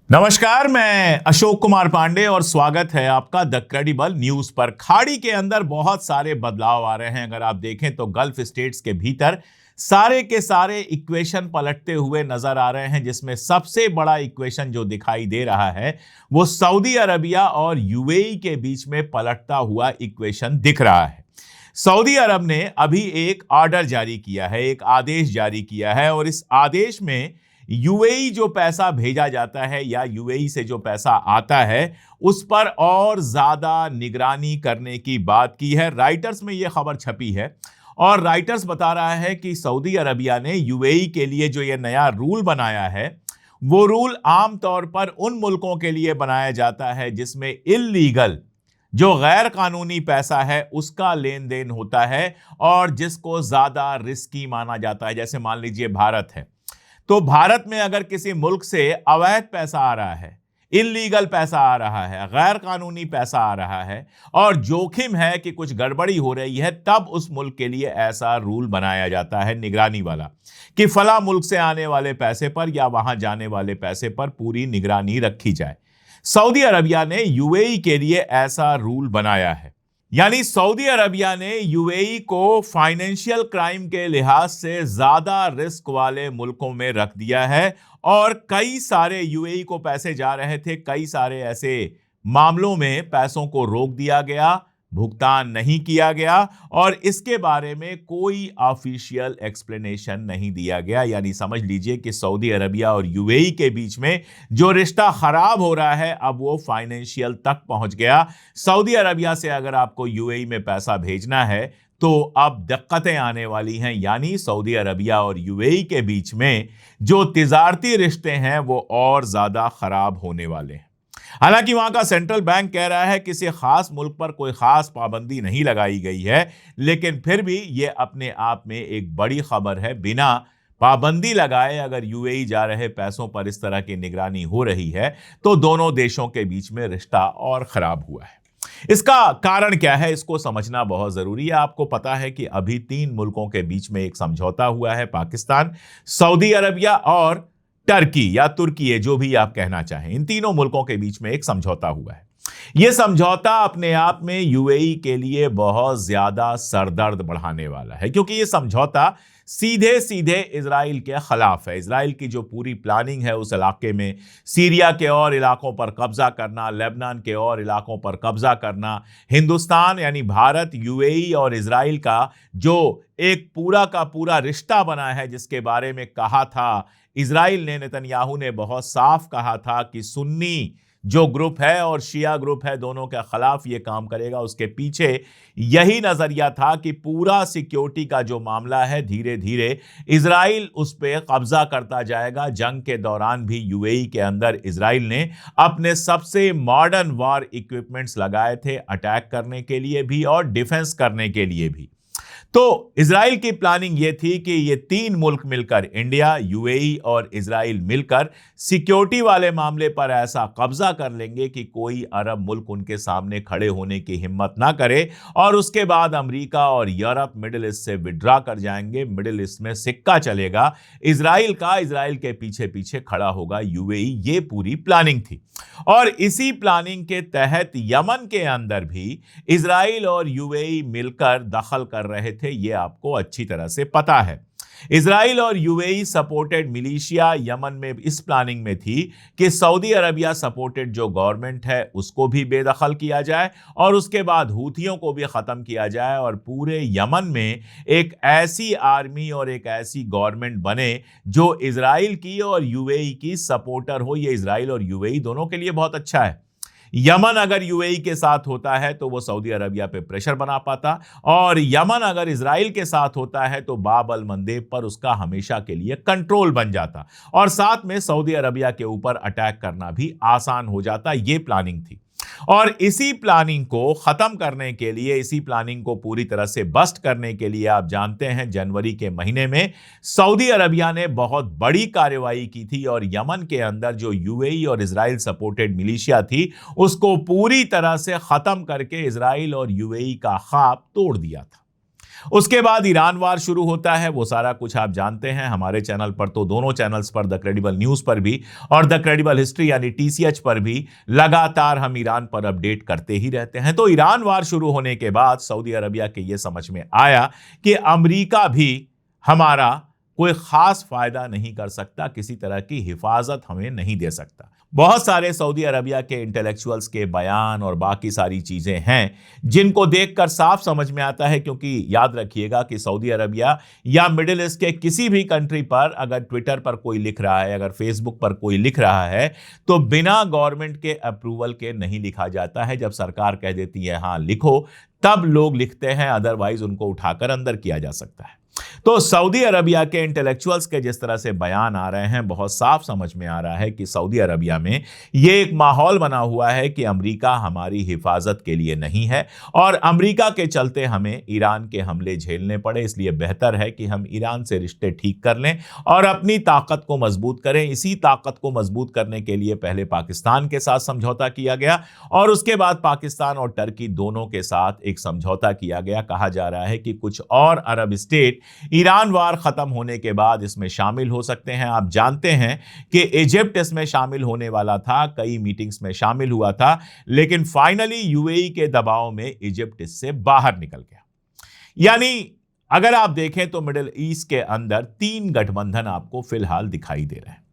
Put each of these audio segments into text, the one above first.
नमस्कार, मैं अशोक कुमार पांडे और स्वागत है आपका द क्रेडिबल न्यूज पर। खाड़ी के अंदर बहुत सारे बदलाव आ रहे हैं। अगर आप देखें तो गल्फ स्टेट्स के भीतर सारे के सारे इक्वेशन पलटते हुए नजर आ रहे हैं, जिसमें सबसे बड़ा इक्वेशन जो दिखाई दे रहा है वो सऊदी अरबिया और यूएई के बीच में पलटता हुआ इक्वेशन दिख रहा है। सऊदी अरब ने अभी एक ऑर्डर जारी किया है, एक आदेश जारी किया है, और इस आदेश में यूएई जो पैसा भेजा जाता है या यूएई से जो पैसा आता है उस पर और ज्यादा निगरानी करने की बात की है। राइटर्स में यह खबर छपी है और राइटर्स बता रहा है कि सऊदी अरबिया ने यूएई के लिए जो यह नया रूल बनाया है वो रूल आमतौर पर उन मुल्कों के लिए बनाया जाता है जिसमें इल्लीगल, जो गैर कानूनी पैसा है उसका लेन देन होता है और जिसको ज्यादा रिस्की माना जाता है। जैसे मान लीजिए भारत है, तो भारत में अगर किसी मुल्क से अवैध पैसा आ रहा है, इल्लीगल पैसा आ रहा है, गैर कानूनी पैसा आ रहा है और जोखिम है कि कुछ गड़बड़ी हो रही है, तब उस मुल्क के लिए ऐसा रूल बनाया जाता है निगरानी वाला कि फला मुल्क से आने वाले पैसे पर या वहां जाने वाले पैसे पर पूरी निगरानी रखी जाए। सऊदी अरबिया ने यूएई के लिए ऐसा रूल बनाया है। यानी सऊदी अरबिया ने यूएई को फाइनेंशियल क्राइम के लिहाज से ज्यादा रिस्क वाले मुल्कों में रख दिया है और कई सारे यूएई को पैसे जा रहे थे, कई सारे ऐसे मामलों में पैसों को रोक दिया गया, भुगतान नहीं किया गया और इसके बारे में कोई ऑफिशियल एक्सप्लेनेशन नहीं दिया गया। यानी समझ लीजिए कि सऊदी अरबिया और यूएई के बीच में जो रिश्ता खराब हो रहा है अब वो फाइनेंशियल तक पहुंच गया। सऊदी अरबिया से अगर आपको यूएई में पैसा भेजना है तो अब दिक्कतें आने वाली हैं। यानी सऊदी अरबिया और यूएई के बीच में जो तिजारती रिश्ते हैं वो और ज्यादा खराब होने वाले हैं। हालांकि वहां का सेंट्रल बैंक कह रहा है किसी खास मुल्क पर कोई खास पाबंदी नहीं लगाई गई है, लेकिन फिर भी यह अपने आप में एक बड़ी खबर है। बिना पाबंदी लगाए अगर यूएई जा रहे पैसों पर इस तरह की निगरानी हो रही है तो दोनों देशों के बीच में रिश्ता और खराब हुआ है। इसका कारण क्या है, इसको समझना बहुत जरूरी है। आपको पता है कि अभी 3 मुल्कों के बीच में एक समझौता हुआ है, पाकिस्तान, सऊदी अरबिया और टर्की या तुर्की है, जो भी आप कहना चाहें। इन तीनों मुल्कों के बीच में एक समझौता हुआ है। यह समझौता अपने आप में यूएई के लिए बहुत ज्यादा सरदर्द बढ़ाने वाला है, क्योंकि यह समझौता सीधे सीधे इजराइल के खिलाफ है। इजराइल की जो पूरी प्लानिंग है उस इलाके में सीरिया के और इलाकों पर कब्जा करना, लेबनान के और इलाकों पर कब्जा करना, हिंदुस्तान यानी भारत, यूएई और इजराइल का जो एक पूरा का पूरा रिश्ता बना है, जिसके बारे में कहा था इजराइल ने, नेतन्याहू ने बहुत साफ कहा था कि सुन्नी जो ग्रुप है और शिया ग्रुप है दोनों के खिलाफ ये काम करेगा। उसके पीछे यही नजरिया था कि पूरा सिक्योरिटी का जो मामला है धीरे धीरे इजराइल उस पर कब्जा करता जाएगा। जंग के दौरान भी यूएई के अंदर इजराइल ने अपने सबसे मॉडर्न वॉर इक्विपमेंट्स लगाए थे, अटैक करने के लिए भी और डिफेंस करने के लिए भी। तो इजराइल की प्लानिंग यह थी कि ये 3 मुल्क मिलकर, इंडिया, यूएई और इजराइल मिलकर सिक्योरिटी वाले मामले पर ऐसा कब्जा कर लेंगे कि कोई अरब मुल्क उनके सामने खड़े होने की हिम्मत ना करे और उसके बाद अमेरिका और यूरोप मिडिल ईस्ट से विड्रॉ कर जाएंगे। मिडिल ईस्ट में सिक्का चलेगा इजराइल का, इजराइल के पीछे पीछे खड़ा होगा यूएई। ये पूरी प्लानिंग थी और इसी प्लानिंग के तहत यमन के अंदर भी इजराइल और यूएई मिलकर दखल कर रहे थे। ये आपको अच्छी तरह से पता है। इजराइल और यूएई सपोर्टेड मिलिशिया यमन में इस प्लानिंग में थी कि सऊदी अरबिया सपोर्टेड जो गवर्नमेंट है उसको भी बेदखल किया जाए और उसके बाद हूथियों को भी खत्म किया जाए और पूरे यमन में एक ऐसी आर्मी और एक ऐसी गवर्नमेंट बने जो इजराइल की और यूएई की सपोर्टर हो। ये इजराइल और यूएई दोनों के लिए बहुत अच्छा है। यमन अगर यूएई के साथ होता है तो वो सऊदी अरबिया पे प्रेशर बना पाता और यमन अगर इजराइल के साथ होता है तो बाब अल मंदेब पर उसका हमेशा के लिए कंट्रोल बन जाता और साथ में सऊदी अरबिया के ऊपर अटैक करना भी आसान हो जाता। ये प्लानिंग थी और इसी प्लानिंग को खत्म करने के लिए, इसी प्लानिंग को पूरी तरह से बस्ट करने के लिए आप जानते हैं जनवरी के महीने में सऊदी अरबिया ने बहुत बड़ी कार्रवाई की थी और यमन के अंदर जो यूएई और इजराइल सपोर्टेड मिलिशिया थी उसको पूरी तरह से खत्म करके इजराइल और यूएई का ख्वाब तोड़ दिया था। उसके बाद ईरान वार शुरू होता है। वो सारा कुछ आप जानते हैं। हमारे चैनल पर तो दोनों चैनल्स पर, द क्रेडिबल न्यूज पर भी और द क्रेडिबल हिस्ट्री यानी TCH पर भी लगातार हम ईरान पर अपडेट करते ही रहते हैं। तो ईरान वार शुरू होने के बाद सऊदी अरबिया के ये समझ में आया कि अमेरिका भी हमारा कोई खास फायदा नहीं कर सकता, किसी तरह की हिफाजत हमें नहीं दे सकता। बहुत सारे सऊदी अरबिया के इंटेलेक्चुअल्स के बयान और बाकी सारी चीजें हैं जिनको देखकर साफ समझ में आता है, क्योंकि याद रखिएगा कि सऊदी अरबिया या मिडिल ईस्ट के किसी भी कंट्री पर अगर ट्विटर पर कोई लिख रहा है, अगर फेसबुक पर कोई लिख रहा है, तो बिना गवर्नमेंट के अप्रूवल के नहीं लिखा जाता है। जब सरकार कह देती है हाँ लिखो, तब लोग लिखते हैं, अदरवाइज उनको उठाकर अंदर किया जा सकता है। तो सऊदी अरबिया के इंटेलेक्चुअल्स के जिस तरह से बयान आ रहे हैं, बहुत साफ समझ में आ रहा है कि सऊदी अरबिया में ये एक माहौल बना हुआ है कि अमेरिका हमारी हिफाजत के लिए नहीं है और अमेरिका के चलते हमें ईरान के हमले झेलने पड़े। इसलिए बेहतर है कि हम ईरान से रिश्ते ठीक कर लें और अपनी ताकत को मजबूत करें। इसी ताकत को मजबूत करने के लिए पहले पाकिस्तान के साथ समझौता किया गया और उसके बाद पाकिस्तान और टर्की दोनों के साथ एक समझौता किया गया। कहा जा रहा है कि कुछ और अरब स्टेट ईरान वार खत्म होने के बाद इसमें शामिल हो सकते हैं। आप जानते हैं कि इजिप्ट इसमें शामिल होने वाला था, कई मीटिंग्स में शामिल हुआ था, लेकिन फाइनली UAE के दबाव में इजिप्ट इससे बाहर निकल गया। यानी अगर आप देखें तो मिडिल ईस्ट के अंदर 3 गठबंधन आपको फिलहाल दिखाई दे रहे हैं।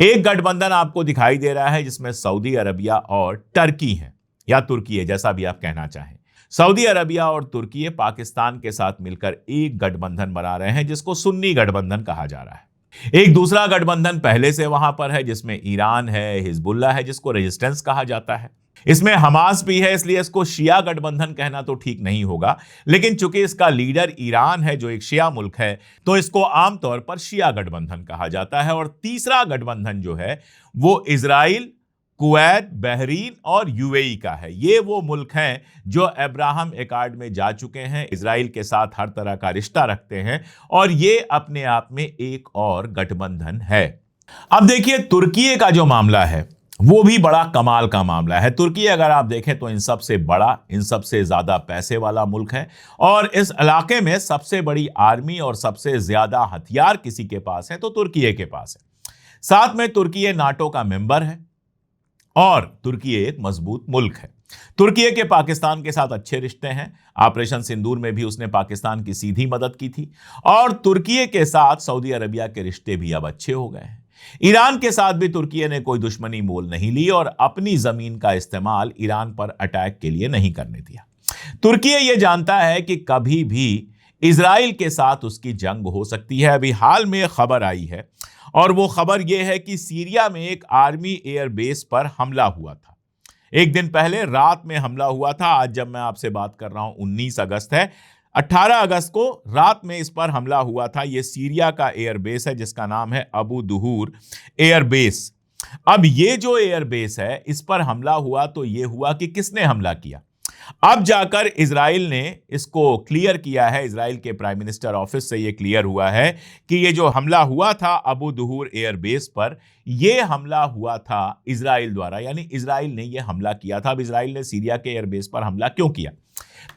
एक गठबंधन आपको दिखाई दे रहा है जिसमें सऊदी अरबिया और टर्की है, या तुर्की है, जैसा भी आप कहना चाहें। सऊदी अरबिया और तुर्की पाकिस्तान के साथ मिलकर एक गठबंधन बना रहे हैं जिसको सुन्नी गठबंधन कहा जा रहा है। एक दूसरा गठबंधन पहले से वहां पर है जिसमें ईरान है, हिजबुल्लाह है, जिसको रेजिस्टेंस कहा जाता है। इसमें हमास भी है, इसलिए इसको शिया गठबंधन कहना तो ठीक नहीं होगा, लेकिन चूंकि इसका लीडर ईरान है जो एक शिया मुल्क है, तो इसको आमतौर पर शिया गठबंधन कहा जाता है। और तीसरा गठबंधन जो है वो इजराइल, कुवैत, बहरीन और UAE का है। ये वो मुल्क हैं जो अब्राहम एक्कार्ड में जा चुके हैं, इजराइल के साथ हर तरह का रिश्ता रखते हैं और ये अपने आप में एक और गठबंधन है। अब देखिए तुर्की का जो मामला है वो भी बड़ा कमाल का मामला है। तुर्की अगर आप देखें तो इन सबसे बड़ा, इन सबसे ज्यादा पैसे वाला मुल्क है और इस इलाके में सबसे बड़ी आर्मी और सबसे ज्यादा हथियार किसी के पास है तो तुर्की के पास है। साथ में तुर्की नाटो का मेंबर है और तुर्की एक मजबूत मुल्क है। तुर्की के पाकिस्तान के साथ अच्छे रिश्ते हैं। ऑपरेशन सिंदूर में भी उसने पाकिस्तान की सीधी मदद की थी और तुर्की के साथ सऊदी अरबिया के रिश्ते भी अब अच्छे हो गए हैं। ईरान के साथ भी तुर्की ने कोई दुश्मनी मोल नहीं ली और अपनी जमीन का इस्तेमाल ईरान पर अटैक के लिए नहीं करने दिया। तुर्की ये जानता है कि कभी भी इजराइल के साथ उसकी जंग हो सकती है। अभी हाल में खबर आई है और वो खबर यह है कि सीरिया में एक आर्मी एयरबेस पर हमला हुआ था। एक दिन पहले रात में हमला हुआ था। आज जब मैं आपसे बात कर रहा हूं 19 अगस्त है, 18 अगस्त को रात में इस पर हमला हुआ था। यह सीरिया का एयरबेस है जिसका नाम है अबू दुहूर एयरबेस। अब ये जो एयरबेस है इस पर हमला हुआ तो यह हुआ कि किसने हमला किया। अब जाकर इजराइल ने इसको क्लियर किया है, इजराइल के प्राइम मिनिस्टर ऑफिस से यह क्लियर हुआ है कि यह जो हमला हुआ था अबू दुहूर एयरबेस पर, यह हमला हुआ था इजराइल द्वारा, यानी इजराइल ने यह हमला किया था। अब इजराइल ने सीरिया के एयरबेस पर हमला क्यों किया?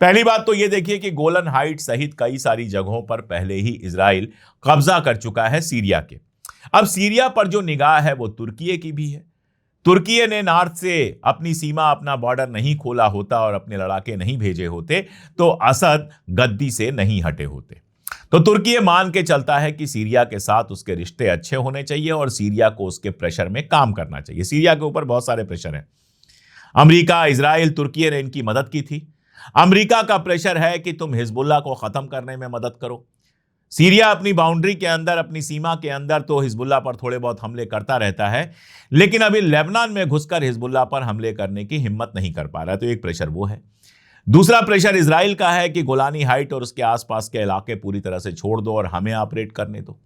पहली बात तो यह देखिए कि गोलन हाइट सहित कई सारी जगहों पर पहले ही इजराइल कब्जा कर चुका है सीरिया के। अब सीरिया पर जो निगाह है वो तुर्की की भी है। तुर्की ने नॉर्थ से अपनी सीमा, अपना बॉर्डर नहीं खोला होता और अपने लड़ाके नहीं भेजे होते तो असद गद्दी से नहीं हटे होते। तो तुर्की मान के चलता है कि सीरिया के साथ उसके रिश्ते अच्छे होने चाहिए और सीरिया को उसके प्रेशर में काम करना चाहिए। सीरिया के ऊपर बहुत सारे प्रेशर हैं। अमेरिका, इजराइल, तुर्की ने इनकी मदद की थी। अमेरिका का प्रेशर है कि तुम हिजबुल्लाह को खत्म करने में मदद करो। सीरिया अपनी बाउंड्री के अंदर, अपनी सीमा के अंदर तो हिजबुल्लाह पर थोड़े बहुत हमले करता रहता है, लेकिन अभी लेबनान में घुसकर हिजबुल्लाह पर हमले करने की हिम्मत नहीं कर पा रहा है। तो एक प्रेशर वो है। दूसरा प्रेशर इजराइल का है कि गोलानी हाइट और उसके आसपास के इलाके पूरी तरह से छोड़ दो और हमें ऑपरेट करने दो।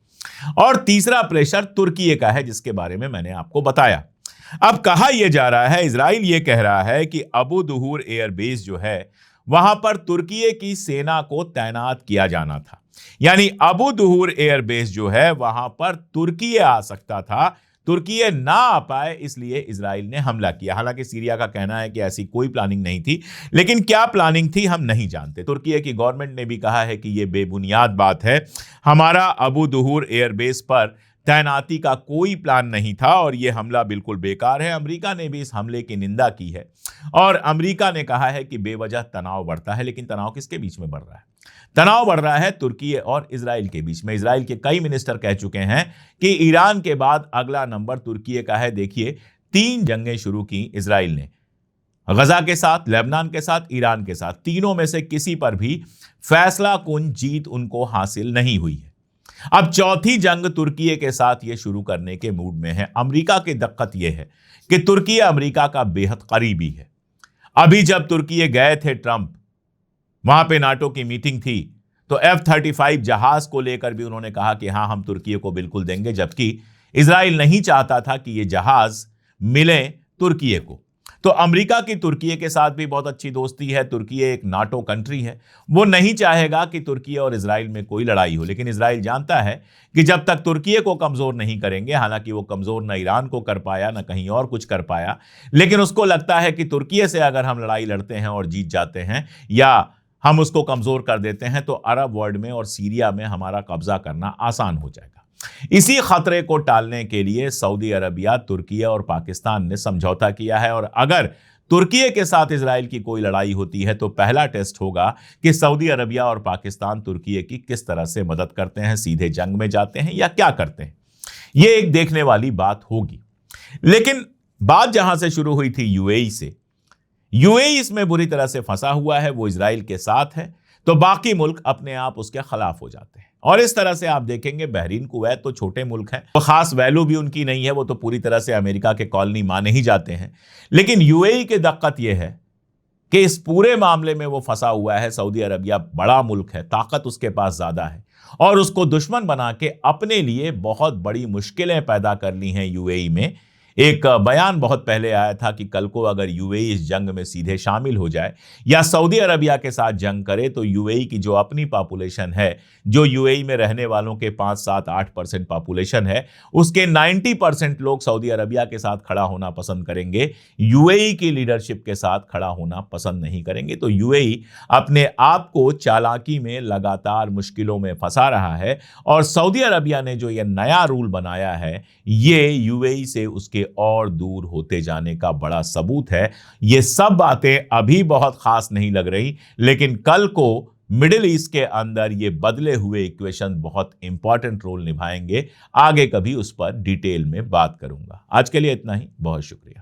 और तीसरा प्रेशर तुर्की का है जिसके बारे में मैंने आपको बताया। अब कहा यह जा रहा है, इजराइल ये कह रहा है कि अबू दुहूर एयरबेस जो है वहां पर तुर्की की सेना को तैनात किया जाना था। यानी अबू दुहूर एयरबेस जो है वहां पर तुर्की आ सकता था तुर्की ना आ पाए इसलिए इजराइल ने हमला किया। हालांकि सीरिया का कहना है कि ऐसी कोई प्लानिंग नहीं थी, लेकिन क्या प्लानिंग थी हम नहीं जानते। तुर्की की गवर्नमेंट ने भी कहा है कि यह बेबुनियाद बात है, हमारा अबू दुहूर एयरबेस पर तैनाती का कोई प्लान नहीं था और यह हमला बिल्कुल बेकार है। अमेरिका ने भी इस हमले की निंदा की है और अमेरिका ने कहा है कि बेवजह तनाव बढ़ता है। लेकिन तनाव किसके बीच में बढ़ रहा है? तनाव बढ़ रहा है तुर्की और इजराइल के बीच में। इजराइल के कई मिनिस्टर कह चुके हैं कि ईरान के बाद अगला नंबर तुर्की का है। देखिए, 3 जंगें शुरू की इजराइल ने, गजा के साथ, लेबनान के साथ, ईरान के साथ। तीनों में से किसी पर भी फैसला कुन जीत उनको हासिल नहीं हुई है। अब चौथी जंग तुर्की के साथ ये शुरू करने के मूड में है। अमेरिका की दिक्कत यह है कि तुर्की अमेरिका का बेहद करीबी है। अभी जब तुर्की गए थे ट्रंप, वहां पे नाटो की मीटिंग थी, तो F-35 जहाज को लेकर भी उन्होंने कहा कि हां हम तुर्की को बिल्कुल देंगे, जबकि इजराइल नहीं चाहता था कि ये जहाज मिले तुर्की को। तो अमेरिका की तुर्की के साथ भी बहुत अच्छी दोस्ती है। तुर्की एक नाटो कंट्री है, वो नहीं चाहेगा कि तुर्की और इजराइल में कोई लड़ाई हो। लेकिन इजराइल जानता है कि जब तक तुर्की को कमजोर नहीं करेंगे, हालांकि वो कमजोर न ईरान को कर पाया न कहीं और कुछ कर पाया, लेकिन उसको लगता है कि तुर्की से अगर हम लड़ाई लड़ते हैं और जीत जाते हैं या हम उसको कमजोर कर देते हैं तो अरब वर्ल्ड में और सीरिया में हमारा कब्जा करना आसान हो जाएगा। इसी खतरे को टालने के लिए सऊदी अरबिया, तुर्की और पाकिस्तान ने समझौता किया है और अगर तुर्की के साथ इजराइल की कोई लड़ाई होती है तो पहला टेस्ट होगा कि सऊदी अरबिया और पाकिस्तान तुर्की की किस तरह से मदद करते हैं, सीधे जंग में जाते हैं या क्या करते हैं। यह एक देखने वाली बात होगी। लेकिन बात जहां से शुरू हुई थी यूएई से, यूएई इसमें बुरी तरह से फंसा हुआ है। वो इजराइल के साथ है तो बाकी मुल्क अपने आप उसके खिलाफ हो जाते हैं और इस तरह से आप देखेंगे बहरीन, कुवैत तो छोटे मुल्क हैं, तो खास वैल्यू भी उनकी नहीं है, वो तो पूरी तरह से अमेरिका के कॉलोनी माने ही जाते हैं। लेकिन यूएई की दिक्कत यह है कि इस पूरे मामले में वो फंसा हुआ है। सऊदी अरबिया बड़ा मुल्क है, ताकत उसके पास ज्यादा है और उसको दुश्मन बना के अपने लिए बहुत बड़ी मुश्किलें पैदा कर ली हैं यूएई में। एक बयान बहुत पहले आया था कि कल को अगर यूएई इस जंग में सीधे शामिल हो जाए या सऊदी अरबिया के साथ जंग करे तो यूएई की जो अपनी पॉपुलेशन है, जो यूएई में रहने वालों के 5, 7, 8% पॉपुलेशन है, उसके 90% लोग सऊदी अरबिया के साथ खड़ा होना पसंद करेंगे, यूएई की लीडरशिप के साथ खड़ा होना पसंद नहीं करेंगे। तो यूएई अपने आप को चालाकी में लगातार मुश्किलों में फंसा रहा है और सऊदी अरबिया ने जो यह नया रूल बनाया है, ये यूएई से उसके और दूर होते जाने का बड़ा सबूत है। ये सब बातें अभी बहुत खास नहीं लग रही, लेकिन कल को मिडिल ईस्ट के अंदर ये बदले हुए इक्वेशन बहुत इंपॉर्टेंट रोल निभाएंगे। आगे कभी उस पर डिटेल में बात करूंगा। आज के लिए इतना ही, बहुत शुक्रिया।